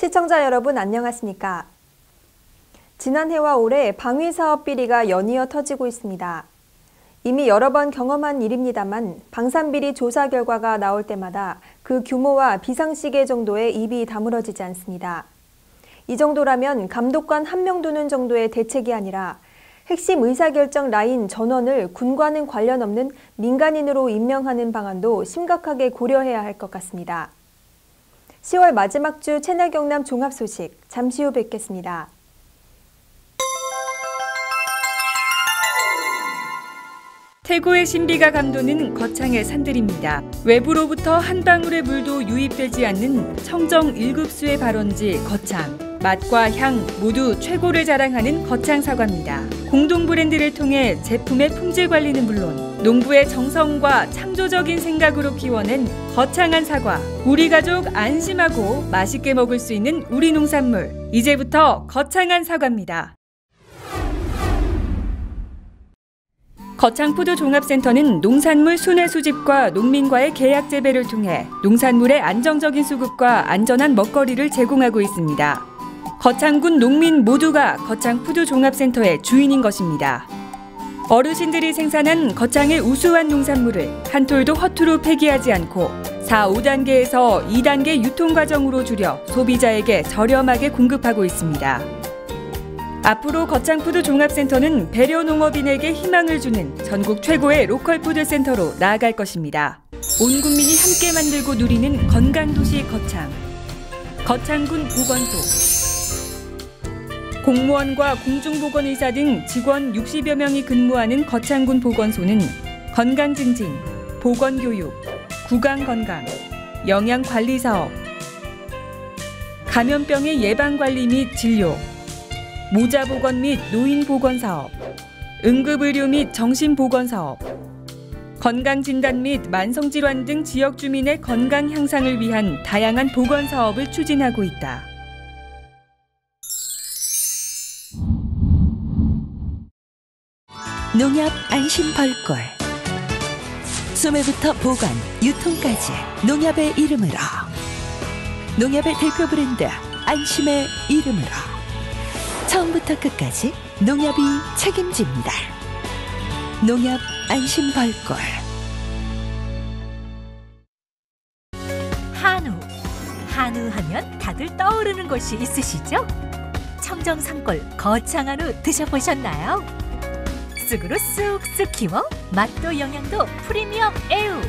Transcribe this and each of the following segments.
시청자 여러분 안녕하십니까? 지난해와 올해 방위사업 비리가 연이어 터지고 있습니다. 이미 여러 번 경험한 일입니다만 방산비리 조사 결과가 나올 때마다 그 규모와 비상시계 정도의 입이 다물어지지 않습니다. 이 정도라면 감독관 한 명 두는 정도의 대책이 아니라 핵심 의사결정 라인 전원을 군과는 관련 없는 민간인으로 임명하는 방안도 심각하게 고려해야 할 것 같습니다. 10월 마지막 주 채널 경남 종합 소식 잠시 후 뵙겠습니다. 태고의 신비가 감도는 거창의 산들입니다. 외부로부터 한 방울의 물도 유입되지 않는 청정 1급수의 발원지 거창. 맛과 향 모두 최고를 자랑하는 거창 사과입니다. 공동 브랜드를 통해 제품의 품질 관리는 물론 농부의 정성과 창조적인 생각으로 키워낸 거창한 사과. 우리 가족 안심하고 맛있게 먹을 수 있는 우리 농산물. 이제부터 거창한 사과입니다. 거창푸드 종합센터는 농산물 순회 수집과 농민과의 계약 재배를 통해 농산물의 안정적인 수급과 안전한 먹거리를 제공하고 있습니다. 거창군 농민 모두가 거창푸드 종합센터의 주인인 것입니다. 어르신들이 생산한 거창의 우수한 농산물을 한 톨도 허투루 폐기하지 않고 4, 5단계에서 2단계 유통 과정으로 줄여 소비자에게 저렴하게 공급하고 있습니다. 앞으로 거창푸드 종합센터는 배려 농업인에게 희망을 주는 전국 최고의 로컬푸드 센터로 나아갈 것입니다. 온 국민이 함께 만들고 누리는 건강도시 거창. 거창군 보건소. 공무원과 공중보건의사 등 직원 60여 명이 근무하는 거창군 보건소는 건강증진, 보건교육, 구강건강, 영양관리사업, 감염병의 예방관리 및 진료, 모자보건 및 노인보건사업, 응급의료 및 정신보건사업, 건강진단 및 만성질환 등 지역 주민의 건강 향상을 위한 다양한 보건사업을 추진하고 있다. 농협 안심 벌꿀. 소매부터 보관, 유통까지 농협의 이름으로. 농협의 대표 브랜드 안심의 이름으로. 처음부터 끝까지 농협이 책임집니다. 농협 안심 벌꿀. 한우 하면 다들 떠오르는 곳이 있으시죠? 청정 산골 거창 한우 드셔보셨나요? 쑥으로 쑥쑥 키워 맛도 영양도 프리미엄 애우.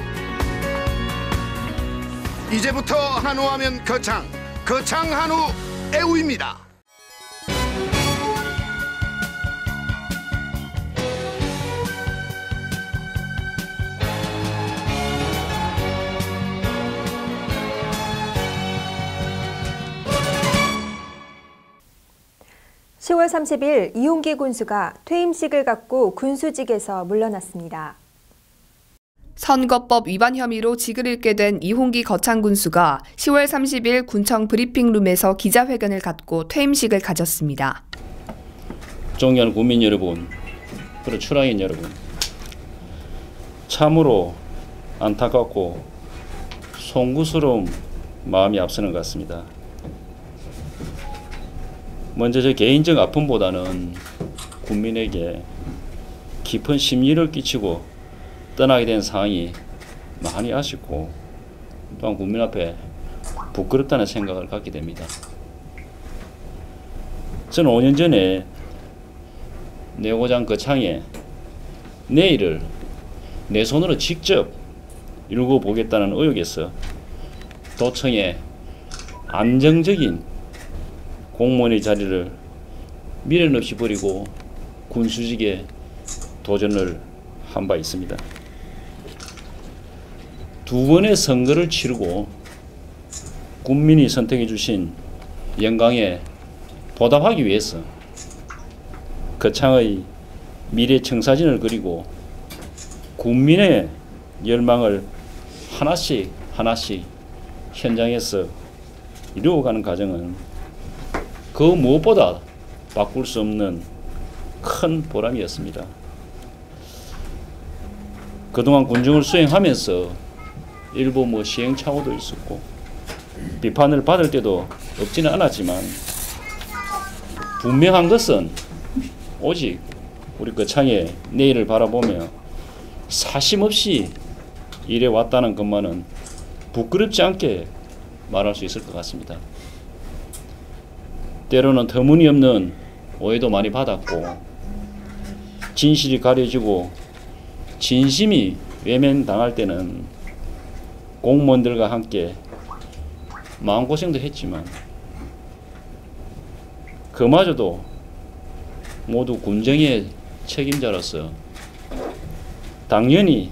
이제부터 한우하면 거창 한우 애우입니다. (10월 30일) 이홍기 군수가 퇴임식을 갖고 군수직에서 물러났습니다. 선거법 위반 혐의로 직을 잃게 된 이홍기 거창 군수가 10월 30일 군청 브리핑룸에서 기자회견을 갖고 퇴임식을 가졌습니다. 존경하는 국민 여러분, 그리고 출항인 여러분, 참으로 안타깝고 송구스러운 마음이 앞서는 것 같습니다. 먼저 제 개인적 아픔보다는 국민에게 깊은 심리를 끼치고 떠나게 된 상황이 많이 아쉽고 또한 국민 앞에 부끄럽다는 생각을 갖게 됩니다. 저는 5년 전에 내고장 거창에 내일을 내 손으로 직접 읽어보겠다는 의혹에서 도청에 안정적인 공무원의 자리를 미련 없이 버리고 군수직에 도전을 한 바 있습니다. 2번의 선거를 치르고 국민이 선택해 주신 영광에 보답하기 위해서 거창의 미래 청사진을 그리고 국민의 열망을 하나씩 현장에서 이루어가는 과정은 그 무엇보다 바꿀 수 없는 큰 보람이었습니다. 그동안 군중을 수행하면서 일부 시행착오도 있었고 비판을 받을 때도 없지는 않았지만 분명한 것은 오직 우리 거창의 내일을 바라보며 사심없이 일해왔다는 것만은 부끄럽지 않게 말할 수 있을 것 같습니다. 때로는 터무니없는 오해도 많이 받았고 진실이 가려지고 진심이 외면당할 때는 공무원들과 함께 마음고생도 했지만 그마저도 모두 군정의 책임자로서 당연히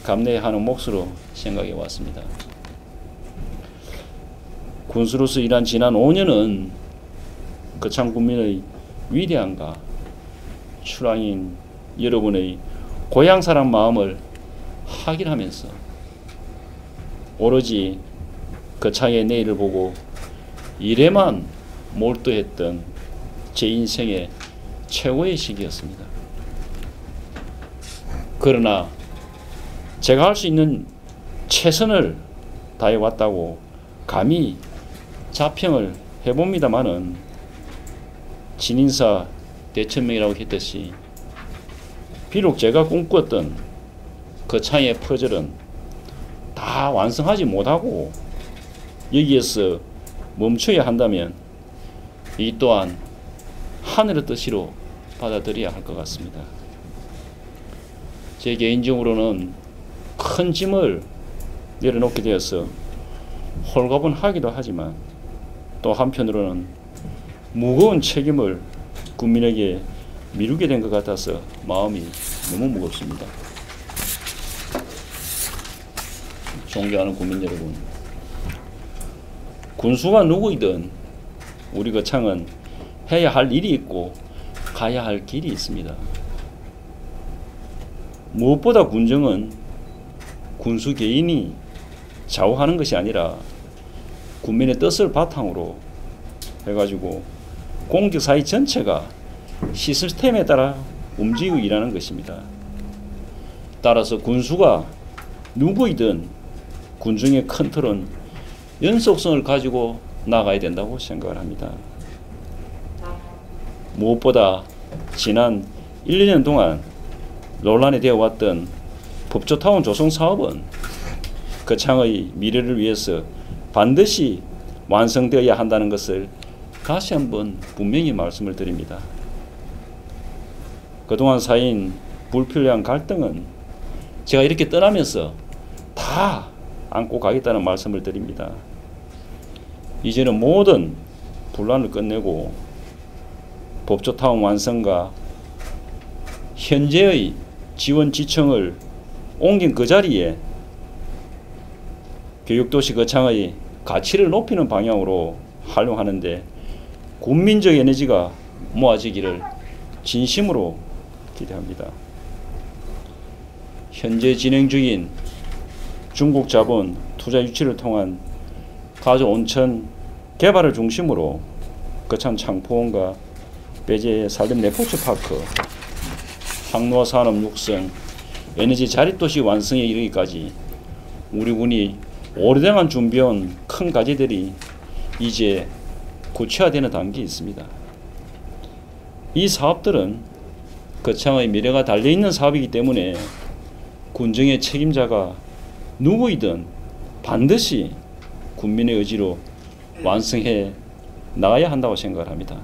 감내해야 하는 몫으로 생각해 왔습니다. 군수로서 일한 지난 5년은 거창 군민의 위대함과 출항인 여러분의 고향 사람 마음을 확인하면서 오로지 거창의 내일을 보고 일에만 몰두했던 제 인생의 최고의 시기였습니다. 그러나 제가 할 수 있는 최선을 다해왔다고 감히 자평을 해봅니다마는 진인사 대천명이라고 했듯이 비록 제가 꿈꿨던 거창의 퍼즐은 다 완성하지 못하고 여기에서 멈춰야 한다면 이 또한 하늘의 뜻으로 받아들여야 할 것 같습니다. 제 개인적으로는 큰 짐을 내려놓게 되어서 홀가분하기도 하지만 또 한편으로는 무거운 책임을 국민에게 미루게 된 것 같아서 마음이 너무 무겁습니다. 존경하는 국민 여러분, 군수가 누구이든 우리 거창은 해야 할 일이 있고 가야 할 길이 있습니다. 무엇보다 군정은 군수 개인이 좌우하는 것이 아니라 국민의 뜻을 바탕으로 해가지고 공직사회 전체가 시스템에 따라 움직이고 일하는 것입니다. 따라서 군수가 누구이든 군중의 큰 틀은 연속성을 가지고 나가야 된다고 생각을 합니다. 무엇보다 지난 1, 2년 동안 논란이 되어 왔던 법조타운 조성 사업은 거창의 미래를 위해서 반드시 완성되어야 한다는 것을 다시 한번 분명히 말씀을 드립니다. 그동안 쌓인 불필요한 갈등은 제가 이렇게 떠나면서 다 안고 가겠다는 말씀을 드립니다. 이제는 모든 분란을 끝내고 법조타운 완성과 현재의 지원 지청을 옮긴 그 자리에 교육도시 거창의 가치를 높이는 방향으로 활용하는데 국민적 에너지가 모아지기를 진심으로 기대합니다. 현재 진행 중인 중국 자본 투자 유치를 통한 가족 온천 개발을 중심으로 거창 창포원과 배제 산림 레포츠파크, 항로화 산업 육성, 에너지 자립도시 완성에 이르기까지 우리 군이 오래동안 준비해온 큰 과제들이 이제 구체화되는 단계에 있습니다. 이 사업들은 거창의 미래가 달려있는 사업이기 때문에 군정의 책임자가 누구이든 반드시 국민의 의지로 완성해 나가야 한다고 생각을 합니다.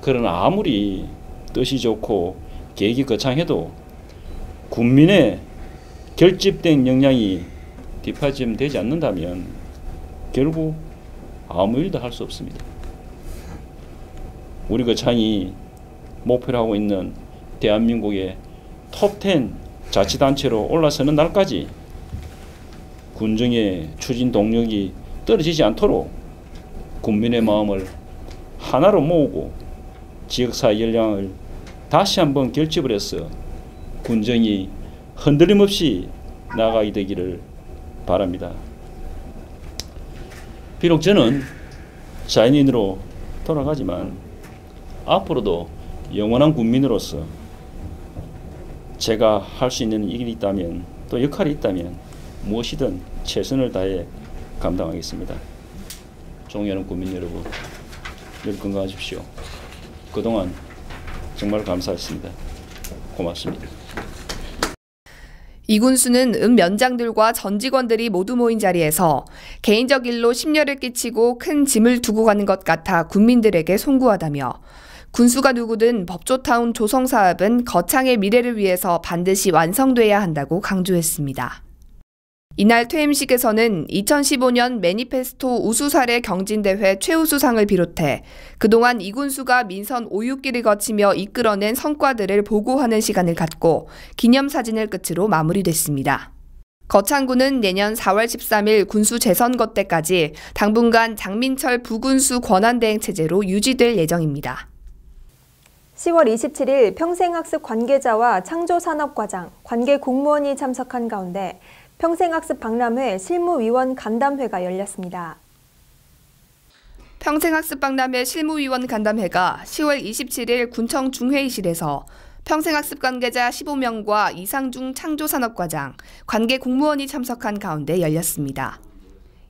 그러나 아무리 뜻이 좋고 계획이 거창해도 국민의 결집된 역량이 뒷받침되지 않는다면 결국 아무 일도 할 수 없습니다. 우리 거창이 목표로 하고 있는 대한민국의 톱10 자치단체로 올라서는 날까지 군정의 추진 동력이 떨어지지 않도록 국민의 마음을 하나로 모으고 지역사회 역량을 다시 한번 결집을 해서 군정이 흔들림 없이 나아가게 되기를 바랍니다. 비록 저는 자연인으로 돌아가지만 앞으로도 영원한 국민으로서 제가 할 수 있는 일이 있다면 또 역할이 있다면 무엇이든 최선을 다해 감당하겠습니다. 존경하는 국민 여러분, 늘 건강하십시오. 그동안 정말 감사했습니다. 고맙습니다. 이 군수는 면장들과 전 직원들이 모두 모인 자리에서 개인적 일로 심려를 끼치고 큰 짐을 두고 가는 것 같아 국민들에게 송구하다며 군수가 누구든 법조타운 조성 사업은 거창의 미래를 위해서 반드시 완성돼야 한다고 강조했습니다. 이날 퇴임식에서는 2015년 매니페스토 우수 사례 경진대회 최우수상을 비롯해 그동안 이 군수가 민선 5,6기를 거치며 이끌어낸 성과들을 보고하는 시간을 갖고 기념사진을 끝으로 마무리됐습니다. 거창군은 내년 4월 13일 군수 재선거 때까지 당분간 장민철 부군수 권한대행 체제로 유지될 예정입니다. 10월 27일 평생학습 관계자와 창조산업과장, 관계 공무원이 참석한 가운데 평생학습 박람회 실무위원 간담회가 열렸습니다. 평생학습 박람회 실무위원 간담회가 10월 27일 군청 중회의실에서 평생학습 관계자 15명과 이상중 창조산업과장, 관계 공무원이 참석한 가운데 열렸습니다.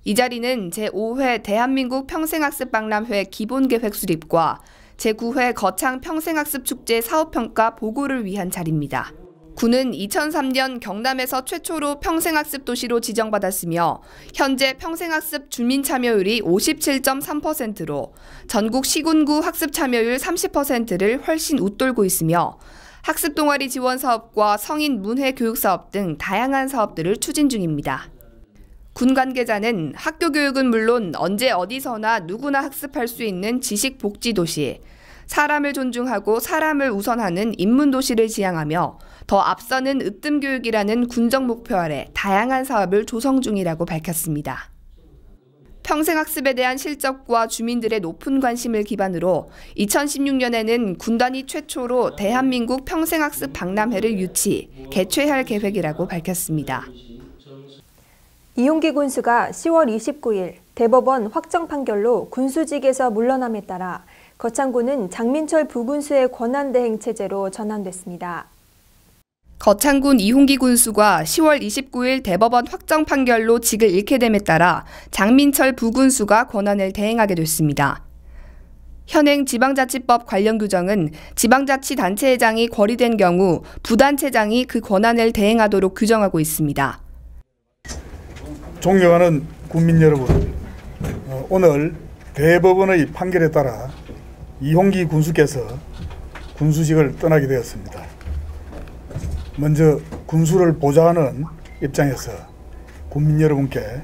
이 자리는 제5회 대한민국 평생학습 박람회 기본계획 수립과 제9회 거창 평생학습 축제 사업평가 보고를 위한 자리입니다. 군은 2003년 경남에서 최초로 평생학습 도시로 지정받았으며 현재 평생학습 주민 참여율이 57.3%로 전국 시군구 학습 참여율 30%를 훨씬 웃돌고 있으며 학습 동아리 지원 사업과 성인 문해 교육 사업 등 다양한 사업들을 추진 중입니다. 군 관계자는 학교 교육은 물론 언제 어디서나 누구나 학습할 수 있는 지식 복지 도시, 사람을 존중하고 사람을 우선하는 인문도시를 지향하며 더 앞서는 으뜸교육이라는 군정 목표 아래 다양한 사업을 조성 중이라고 밝혔습니다. 평생학습에 대한 실적과 주민들의 높은 관심을 기반으로 2016년에는 군단위 최초로 대한민국 평생학습 박람회를 유치, 개최할 계획이라고 밝혔습니다. 이홍기 군수가 10월 29일 대법원 확정 판결로 군수직에서 물러남에 따라 거창군은 장민철 부군수의 권한대행 체제로 전환됐습니다. 거창군 이홍기 군수가 10월 29일 대법원 확정 판결로 직을 잃게 됨에 따라 장민철 부군수가 권한을 대행하게 됐습니다. 현행 지방자치법 관련 규정은 지방자치단체회장이 거리된 경우 부단체장이 그 권한을 대행하도록 규정하고 있습니다. 존경하는 국민 여러분, 오늘 대법원의 판결에 따라 이홍기 군수께서 군수직을 떠나게 되었습니다. 먼저 군수를 보좌하는 입장에서 국민 여러분께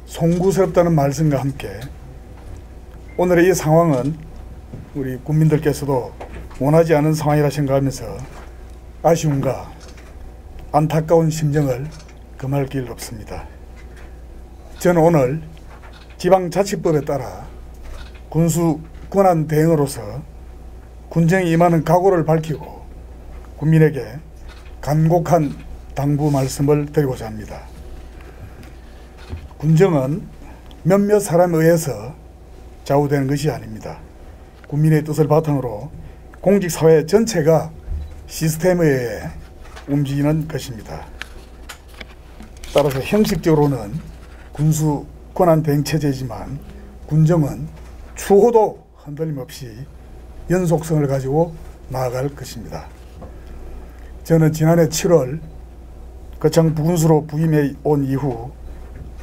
송구스럽다는 말씀과 함께 오늘의 이 상황은 우리 국민들께서도 원하지 않은 상황이라 생각하면서 아쉬움과 안타까운 심정을 금할 길 없습니다. 저는 오늘 지방자치법에 따라 군수 권한 대행으로서 군정에 임하는 각오를 밝히고 국민에게 간곡한 당부 말씀을 드리고자 합니다. 군정은 몇몇 사람에 의해서 좌우되는 것이 아닙니다. 국민의 뜻을 바탕으로 공직사회 전체가 시스템에 의해 움직이는 것입니다. 따라서 형식적으로는 군수 권한 대행 체제이지만 군정은 추호도 흔들림 없이 연속성을 가지고 나아갈 것입니다. 저는 지난해 7월 거창 부군수로 부임해 온 이후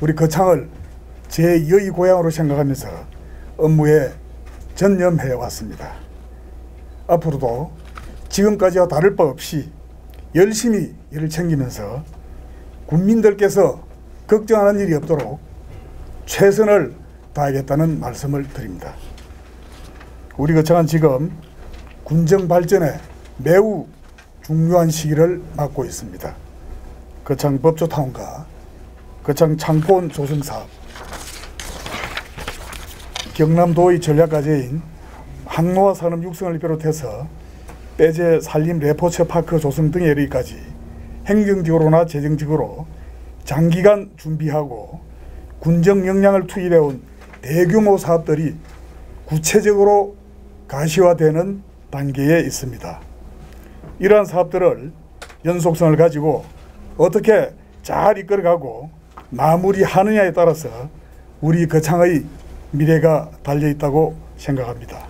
우리 거창을 제2의 고향으로 생각하면서 업무에 전념해 왔습니다. 앞으로도 지금까지와 다를 바 없이 열심히 일을 챙기면서 국민들께서 걱정하는 일이 없도록 최선을 다하겠다는 말씀을 드립니다. 우리 거창은 지금 군정 발전에 매우 중요한 시기를 맞고 있습니다. 거창 법조타운과 거창 창포원 조성사업, 경남도의 전략과제인 항로화 산업 육성을 비롯해서 빼제 산림 레포처 파크 조성 등에 이르기까지 행정적으로나 재정적으로 장기간 준비하고 군정 역량을 투입해온 대규모 사업들이 구체적으로 가시화되는 단계에 있습니다. 이러한 사업들을 연속성을 가지고 어떻게 잘 이끌어가고 마무리하느냐에 따라서 우리 거창의 미래가 달려있다고 생각합니다.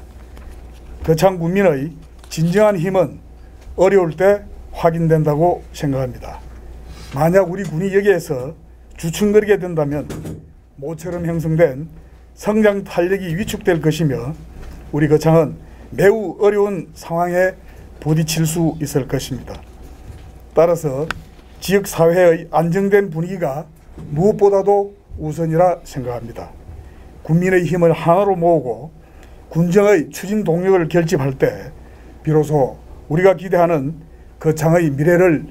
거창 군민의 진정한 힘은 어려울 때 확인된다고 생각합니다. 만약 우리 군이 여기에서 주춤거리게 된다면 모처럼 형성된 성장 탄력이 위축될 것이며 우리 거창은 매우 어려운 상황에 부딪힐 수 있을 것입니다. 따라서 지역사회의 안정된 분위기가 무엇보다도 우선이라 생각합니다. 군민의 힘을 하나로 모으고 군정의 추진 동력을 결집할 때 비로소 우리가 기대하는 거창의 미래를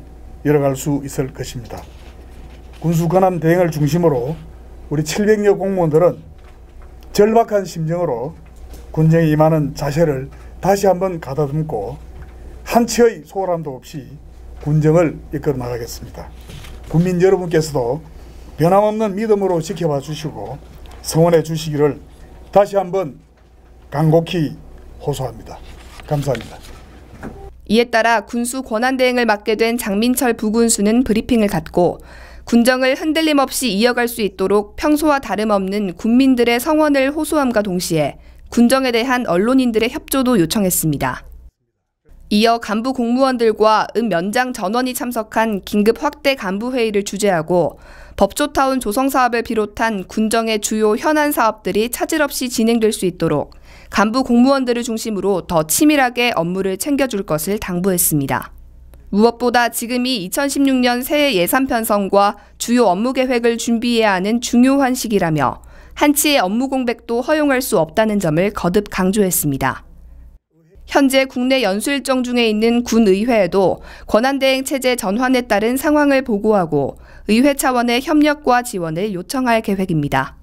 열어갈 수 있을 것입니다. 군수 권한 대행을 중심으로 우리 700여 공무원들은 절박한 심정으로 군정에 임하는 자세를 다시 한번 가다듬고 한치의 소홀함도 없이 군정을 이끌어 나가겠습니다. 국민 여러분께서도 변함없는 믿음으로 지켜봐 주시고 성원해 주시기를 다시 한번 간곡히 호소합니다. 감사합니다. 이에 따라 군수 권한대행을 맡게 된 장민철 부군수는 브리핑을 갖고 군정을 흔들림 없이 이어갈 수 있도록 평소와 다름없는 국민들의 성원을 호소함과 동시에 군정에 대한 언론인들의 협조도 요청했습니다. 이어 간부 공무원들과 은 면장 전원이 참석한 긴급 확대 간부회의를 주재하고 법조타운 조성사업을 비롯한 군정의 주요 현안 사업들이 차질 없이 진행될 수 있도록 간부 공무원들을 중심으로 더 치밀하게 업무를 챙겨줄 것을 당부했습니다. 무엇보다 지금이 2016년 새해 예산 편성과 주요 업무 계획을 준비해야 하는 중요한 시기라며 한치의 업무 공백도 허용할 수 없다는 점을 거듭 강조했습니다. 현재 국내 연수 일정 중에 있는 군의회에도 권한대행 체제 전환에 따른 상황을 보고하고 의회 차원의 협력과 지원을 요청할 계획입니다.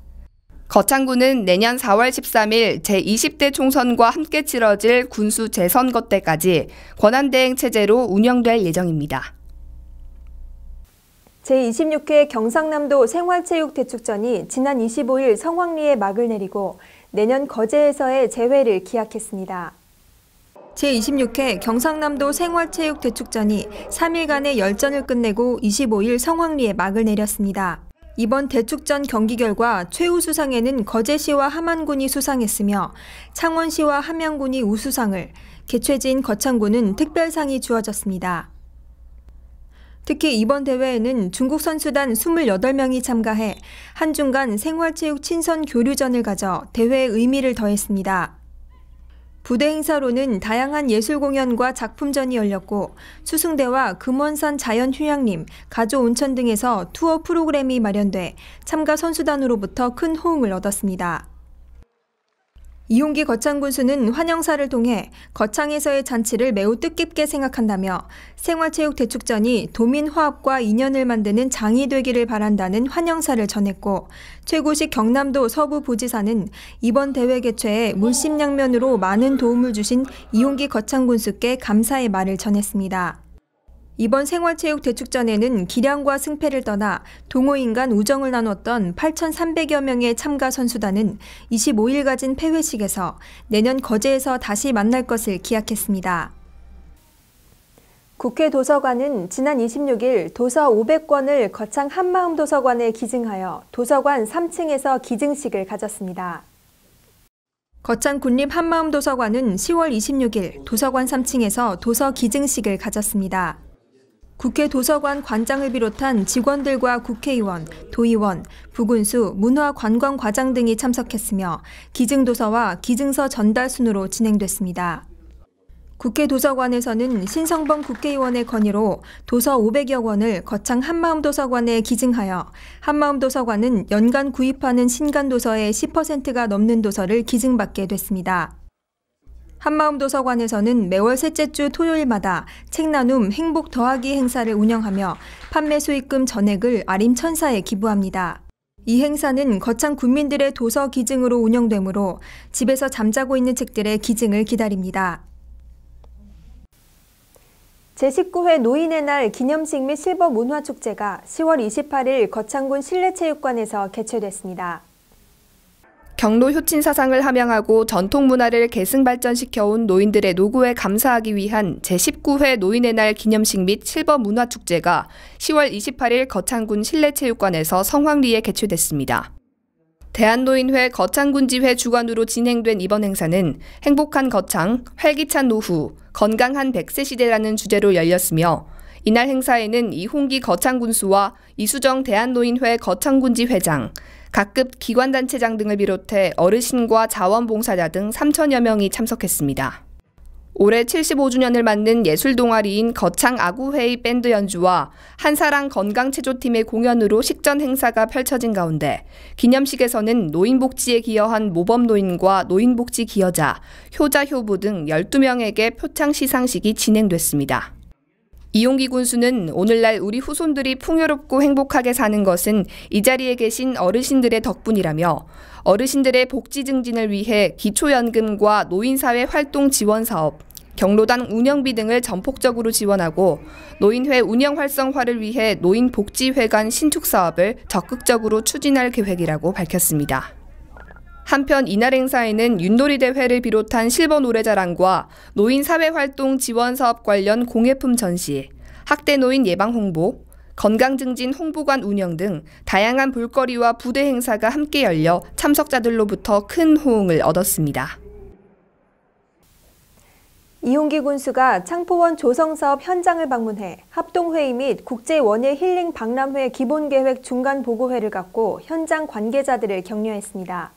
거창군은 내년 4월 13일 제20대 총선과 함께 치러질 군수 재선거 때까지 권한대행 체제로 운영될 예정입니다. 제26회 경상남도 생활체육대축전이 지난 25일 성황리에 막을 내리고 내년 거제에서의 재회를 기약했습니다. 제26회 경상남도 생활체육대축전이 3일간의 열전을 끝내고 25일 성황리에 막을 내렸습니다. 이번 대축전 경기 결과 최우수상에는 거제시와 함안군이 수상했으며 창원시와 함양군이 우수상을, 개최지인 거창군은 특별상이 주어졌습니다. 특히 이번 대회에는 중국 선수단 28명이 참가해 한중간 생활체육 친선 교류전을 가져 대회의 의미를 더했습니다. 부대 행사로는 다양한 예술 공연과 작품전이 열렸고 수승대와 금원산 자연휴양림, 가조온천 등에서 투어 프로그램이 마련돼 참가 선수단으로부터 큰 호응을 얻었습니다. 이용기 거창군수는 환영사를 통해 거창에서의 잔치를 매우 뜻깊게 생각한다며 생활체육대축전이 도민 화합과 인연을 만드는 장이 되기를 바란다는 환영사를 전했고 최고식 경남도 서부부지사는 이번 대회 개최에 물심양면으로 많은 도움을 주신 이용기 거창군수께 감사의 말을 전했습니다. 이번 생활체육대축전에는 기량과 승패를 떠나 동호인 간 우정을 나눴던 8,300여 명의 참가 선수단은 25일 가진 폐회식에서 내년 거제에서 다시 만날 것을 기약했습니다. 국회 도서관은 지난 26일 도서 500권을 거창 한마음도서관에 기증하여 도서관 3층에서 기증식을 가졌습니다. 거창 군립 한마음도서관은 10월 26일 도서관 3층에서 도서 기증식을 가졌습니다. 국회 도서관 관장을 비롯한 직원들과 국회의원, 도의원, 부군수, 문화관광과장 등이 참석했으며 기증도서와 기증서 전달 순으로 진행됐습니다. 국회 도서관에서는 신성범 국회의원의 건의로 도서 500여 권을 거창 한마음도서관에 기증하여 한마음도서관은 연간 구입하는 신간도서의 10%가 넘는 도서를 기증받게 됐습니다. 한마음도서관에서는 매월 셋째 주 토요일마다 책나눔 행복 더하기 행사를 운영하며 판매 수익금 전액을 아림천사에 기부합니다. 이 행사는 거창 군민들의 도서 기증으로 운영되므로 집에서 잠자고 있는 책들의 기증을 기다립니다. 제19회 노인의 날 기념식 및 실버 문화축제가 10월 28일 거창군 실내체육관에서 개최됐습니다. 경로 효친 사상을 함양하고 전통 문화를 계승 발전시켜온 노인들의 노고에 감사하기 위한 제19회 노인의 날 기념식 및 실버 문화축제가 10월 28일 거창군 실내체육관에서 성황리에 개최됐습니다. 대한노인회 거창군지회 주관으로 진행된 이번 행사는 행복한 거창, 활기찬 노후, 건강한 100세 시대라는 주제로 열렸으며 이날 행사에는 이홍기 거창군수와 이수정 대한노인회 거창군지 회장, 각급 기관단체장 등을 비롯해 어르신과 자원봉사자 등 3천여 명이 참석했습니다. 올해 75주년을 맞는 예술동아리인 거창아구회의 밴드 연주와 한사랑 건강체조팀의 공연으로 식전 행사가 펼쳐진 가운데 기념식에서는 노인복지에 기여한 모범노인과 노인복지 기여자, 효자, 효부 등 12명에게 표창 시상식이 진행됐습니다. 이용기 군수는 오늘날 우리 후손들이 풍요롭고 행복하게 사는 것은 이 자리에 계신 어르신들의 덕분이라며 어르신들의 복지 증진을 위해 기초연금과 노인사회 활동 지원 사업, 경로당 운영비 등을 전폭적으로 지원하고 노인회 운영 활성화를 위해 노인복지회관 신축 사업을 적극적으로 추진할 계획이라고 밝혔습니다. 한편 이날 행사에는 윷놀이 대회를 비롯한 실버 노래자랑과 노인 사회활동 지원 사업 관련 공예품 전시, 학대 노인 예방 홍보, 건강 증진 홍보관 운영 등 다양한 볼거리와 부대 행사가 함께 열려 참석자들로부터 큰 호응을 얻었습니다. 이홍기 군수가 창포원 조성사업 현장을 방문해 합동회의 및 국제원예 힐링 박람회 기본계획 중간보고회를 갖고 현장 관계자들을 격려했습니다.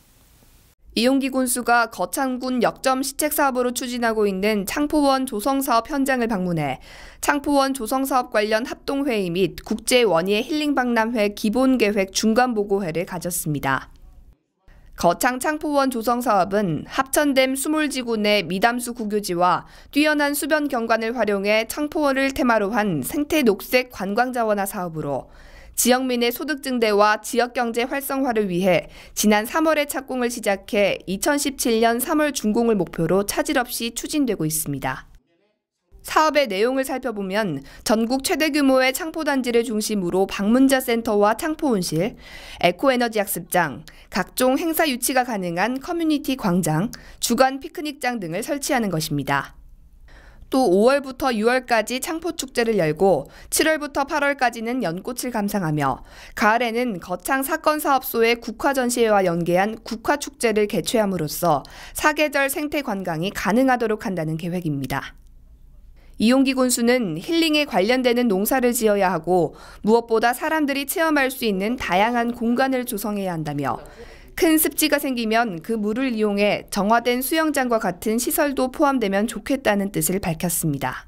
이용기 군수가 거창군 역점 시책 사업으로 추진하고 있는 창포원 조성사업 현장을 방문해 창포원 조성사업 관련 합동회의 및 국제원예 힐링 박람회 기본계획 중간보고회를 가졌습니다. 거창 창포원 조성사업은 합천댐 수몰지구 내 미담수 구교지와 뛰어난 수변 경관을 활용해 창포원을 테마로 한 생태 녹색 관광자원화 사업으로 지역민의 소득 증대와 지역경제 활성화를 위해 지난 3월에 착공을 시작해 2017년 3월 준공을 목표로 차질 없이 추진되고 있습니다. 사업의 내용을 살펴보면 전국 최대 규모의 창포단지를 중심으로 방문자 센터와 창포온실, 에코에너지 학습장, 각종 행사 유치가 가능한 커뮤니티 광장, 주간 피크닉장 등을 설치하는 것입니다. 또 5월부터 6월까지 창포축제를 열고 7월부터 8월까지는 연꽃을 감상하며 가을에는 거창 사건사업소의 국화전시회와 연계한 국화축제를 개최함으로써 사계절 생태관광이 가능하도록 한다는 계획입니다. 이용기 군수는 힐링에 관련되는 농사를 지어야 하고 무엇보다 사람들이 체험할 수 있는 다양한 공간을 조성해야 한다며 큰 습지가 생기면 그 물을 이용해 정화된 수영장과 같은 시설도 포함되면 좋겠다는 뜻을 밝혔습니다.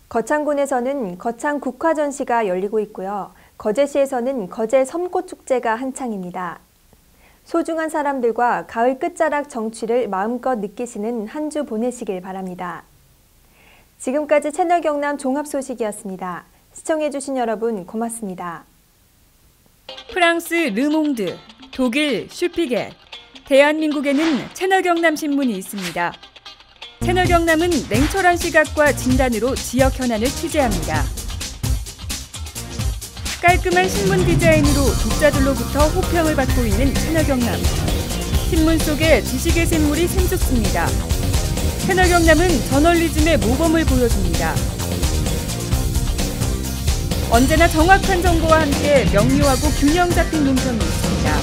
거창군에서는 거창 국화전시가 열리고 있고요. 거제시에서는 거제 섬꽃축제가 한창입니다. 소중한 사람들과 가을 끝자락 정취를 마음껏 느끼시는 한 주 보내시길 바랍니다. 지금까지 채널 경남 종합소식이었습니다. 시청해주신 여러분 고맙습니다. 프랑스 르몽드, 독일 슈피겔, 대한민국에는 채널 경남 신문이 있습니다. 채널 경남은 냉철한 시각과 진단으로 지역 현안을 취재합니다. 깔끔한 신문 디자인으로 독자들로부터 호평을 받고 있는 채널 경남. 신문 속에 지식의 샘물이 샘솟습니다. 채널 경남은 저널리즘의 모범을 보여줍니다. 언제나 정확한 정보와 함께 명료하고 균형 잡힌 논평이 있습니다.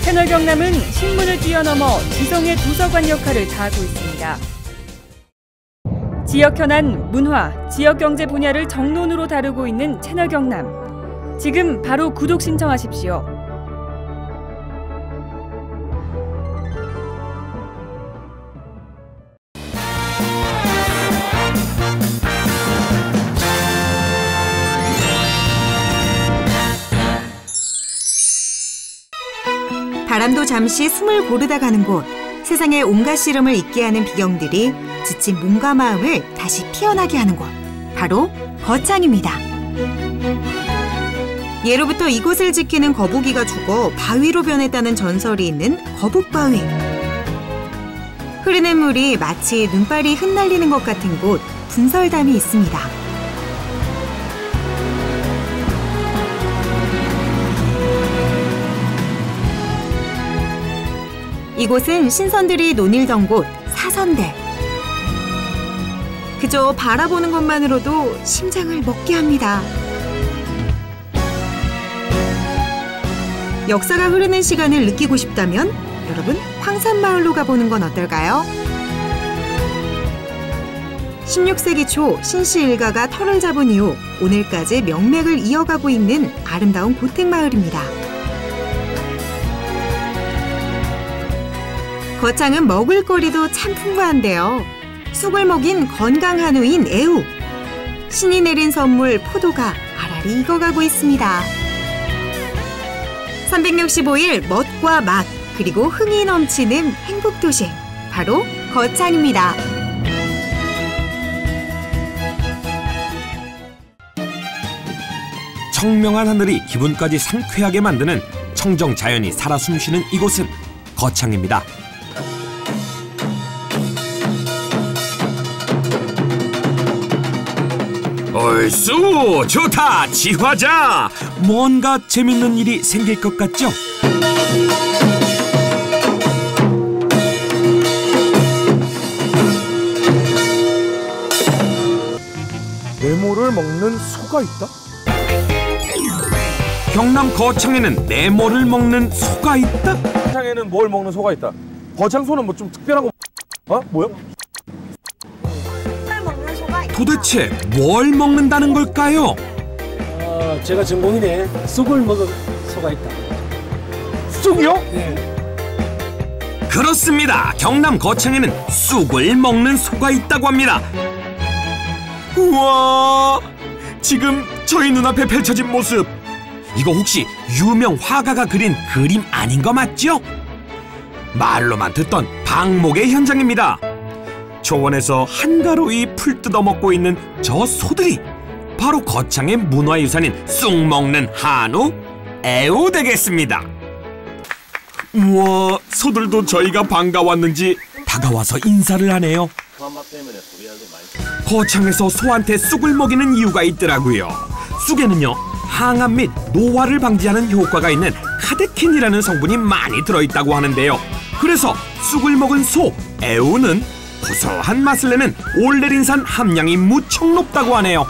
채널 경남은 신문을 뛰어넘어 지성의 도서관 역할을 다하고 있습니다. 지역 현안, 문화, 지역 경제 분야를 정론으로 다루고 있는 채널 경남. 지금 바로 구독 신청하십시오. 바람도 잠시 숨을 고르다 가는 곳, 세상의 온갖 시름을 잊게 하는 비경들이 지친 몸과 마음을 다시 피어나게 하는 곳, 바로 거창입니다. 예로부터 이곳을 지키는 거북이가 죽어 바위로 변했다는 전설이 있는 거북바위. 흐르는 물이 마치 눈발이 흩날리는 것 같은 곳, 분설담이 있습니다. 이곳은 신선들이 논일던 곳, 사선대. 그저 바라보는 것만으로도 심장을 먹게 합니다. 역사가 흐르는 시간을 느끼고 싶다면 여러분 황산마을로 가보는 건 어떨까요? 16세기 초 신씨 일가가 터를 잡은 이후 오늘까지 명맥을 이어가고 있는 아름다운 고택마을입니다. 거창은 먹을거리도 참 풍부한데요. 쑥을 먹인 건강 한우인 애우. 신이 내린 선물 포도가 알알이 익어가고 있습니다. 365일 멋과 맛 그리고 흥이 넘치는 행복도시 바로 거창입니다. 청명한 하늘이 기분까지 상쾌하게 만드는 청정 자연이 살아 숨쉬는 이곳은 거창입니다. 얼쑤 좋다 지화자. 뭔가 재밌는 일이 생길 것 같죠? 네모를 먹는 소가 있다? 경남 거창에는 네모를 먹는 소가 있다? 거창에는 뭘 먹는 소가 있다? 거창소는 뭐 좀 특별한 거 뭐야? 도대체 뭘 먹는다는 걸까요? 제가 전공이네. 쑥을 먹은 소가 있다. 쑥이요? 네. 그렇습니다. 경남 거창에는 쑥을 먹는 소가 있다고 합니다. 우와! 지금 저희 눈앞에 펼쳐진 모습, 이거 혹시 유명 화가가 그린 그림 아닌 거 맞죠? 말로만 듣던 방목의 현장입니다. 초원에서 한가로이 풀 뜯어먹고 있는 저 소들이 바로 거창의 문화유산인 쑥 먹는 한우 애우 되겠습니다. 우와, 소들도 저희가 반가웠는지 다가와서 인사를 하네요. 거창에서 소한테 쑥을 먹이는 이유가 있더라고요. 쑥에는요, 항암 및 노화를 방지하는 효과가 있는 카테킨이라는 성분이 많이 들어있다고 하는데요. 그래서 쑥을 먹은 소 애우는 고소한 맛을 내는 올레린산 함량이 무척 높다고 하네요.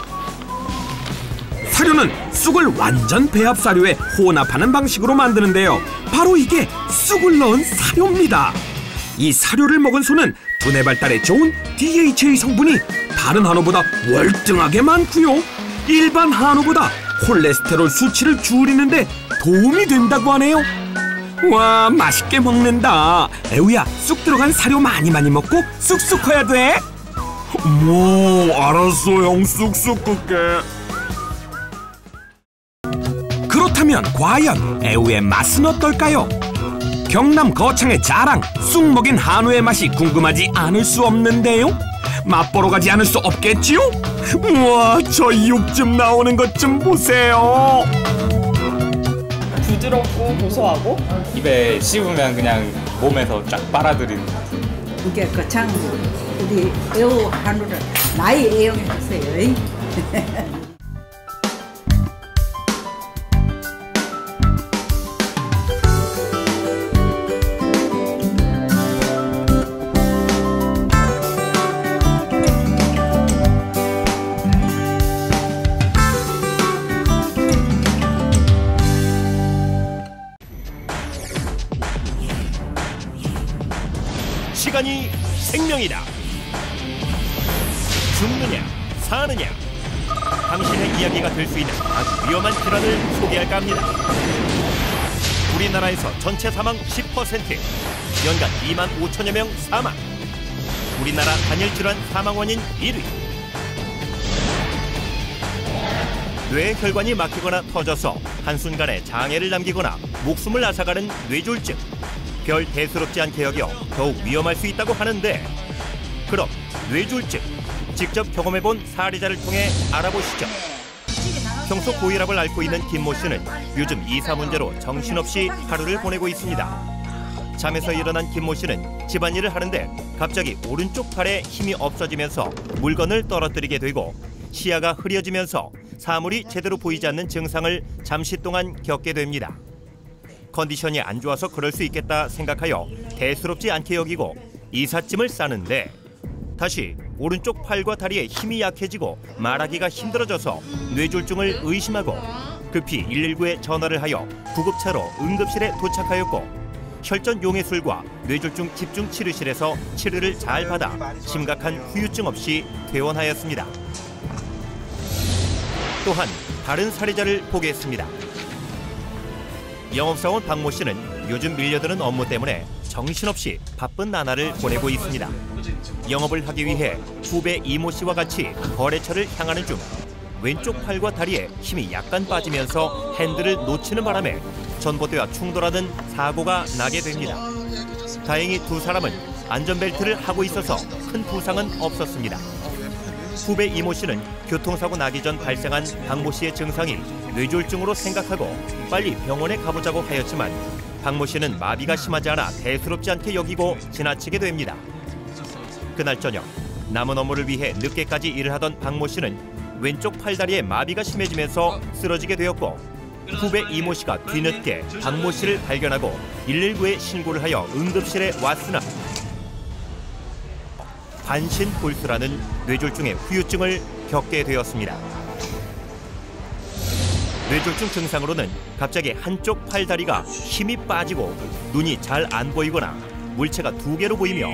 사료는 쑥을 완전 배합 사료에 혼합하는 방식으로 만드는데요. 바로 이게 쑥을 넣은 사료입니다. 이 사료를 먹은 소는 두뇌 발달에 좋은 DHA 성분이 다른 한우보다 월등하게 많고요. 일반 한우보다 콜레스테롤 수치를 줄이는데 도움이 된다고 하네요. 와, 맛있게 먹는다. 애우야, 쑥 들어간 사료 많이 먹고 쑥쑥 커야 돼. 뭐 알았어 형, 쑥쑥 끌게. 그렇다면 과연 애우의 맛은 어떨까요? 경남 거창의 자랑, 쑥 먹인 한우의 맛이 궁금하지 않을 수 없는데요. 맛보러 가지 않을 수 없겠지요? 우와, 저 육 좀 나오는 것 좀 보세요. 부드럽고 고소하고 입에 씹으면 그냥 몸에서 쫙 빨아들이는. 이게 거창 우리 애우 한우를 많이 애용해 주세요. 시간이 생명이다. 죽느냐 사느냐, 당신의 이야기가 될 수 있는 아주 위험한 질환을 소개할까 합니다. 우리나라에서 전체 사망 10%, 연간 2만 5천여 명 사망. 우리나라 단일 질환 사망 원인 1위. 뇌혈관이 막히거나 터져서 한순간에 장애를 남기거나 목숨을 앗아가는 뇌졸중. 별 대수롭지 않게 여겨 더욱 위험할 수 있다고 하는데, 그럼 뇌졸중 직접 경험해본 사례자를 통해 알아보시죠. 평소 고혈압을 앓고 있는 김모 씨는 요즘 이사 문제로 정신없이 하루를 보내고 있습니다. 잠에서 일어난 김모 씨는 집안일을 하는데 갑자기 오른쪽 팔에 힘이 없어지면서 물건을 떨어뜨리게 되고 시야가 흐려지면서 사물이 제대로 보이지 않는 증상을 잠시 동안 겪게 됩니다. 컨디션이 안 좋아서 그럴 수 있겠다 생각하여 대수롭지 않게 여기고 이삿짐을 싸는데, 다시 오른쪽 팔과 다리에 힘이 약해지고 말하기가 힘들어져서 뇌졸중을 의심하고 급히 119에 전화를 하여 구급차로 응급실에 도착하였고 혈전 용해술과 뇌졸중 집중치료실에서 치료를 잘 받아 심각한 후유증 없이 퇴원하였습니다. 또한 다른 살해자를 보겠습니다. 영업사원 박모 씨는 요즘 밀려드는 업무 때문에 정신없이 바쁜 나날을 보내고 있습니다. 영업을 하기 위해 후배 이모 씨와 같이 거래처를 향하는 중 왼쪽 팔과 다리에 힘이 약간 빠지면서 핸들을 놓치는 바람에 전봇대와 충돌하는 사고가 나게 됩니다. 다행히 두 사람은 안전벨트를 하고 있어서 큰 부상은 없었습니다. 후배 이모 씨는 교통사고 나기 전 발생한 박모 씨의 증상이 뇌졸중으로 생각하고 빨리 병원에 가보자고 하였지만 박모 씨는 마비가 심하지 않아 대수롭지 않게 여기고 지나치게 됩니다. 그날 저녁 남은 업무를 위해 늦게까지 일을 하던 박모 씨는 왼쪽 팔다리에 마비가 심해지면서 쓰러지게 되었고 후배 이모 씨가 뒤늦게 박모 씨를 발견하고 119에 신고를 하여 응급실에 왔으나 반신골수라는 뇌졸중의 후유증을 겪게 되었습니다. 뇌졸중 증상으로는 갑자기 한쪽 팔다리가 힘이 빠지고 눈이 잘 안 보이거나 물체가 2개로 보이며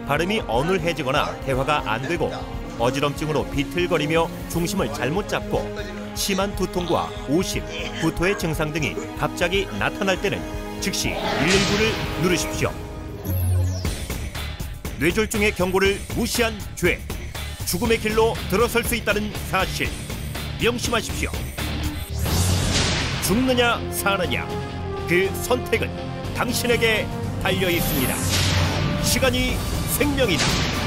발음이 어눌해지거나 대화가 안 되고 어지럼증으로 비틀거리며 중심을 잘못 잡고 심한 두통과 오심, 구토의 증상 등이 갑자기 나타날 때는 즉시 119를 누르십시오. 뇌졸중의 경고를 무시한 죄, 죽음의 길로 들어설 수 있다는 사실 명심하십시오. 죽느냐 사느냐 그 선택은 당신에게 달려 있습니다. 시간이 생명이다.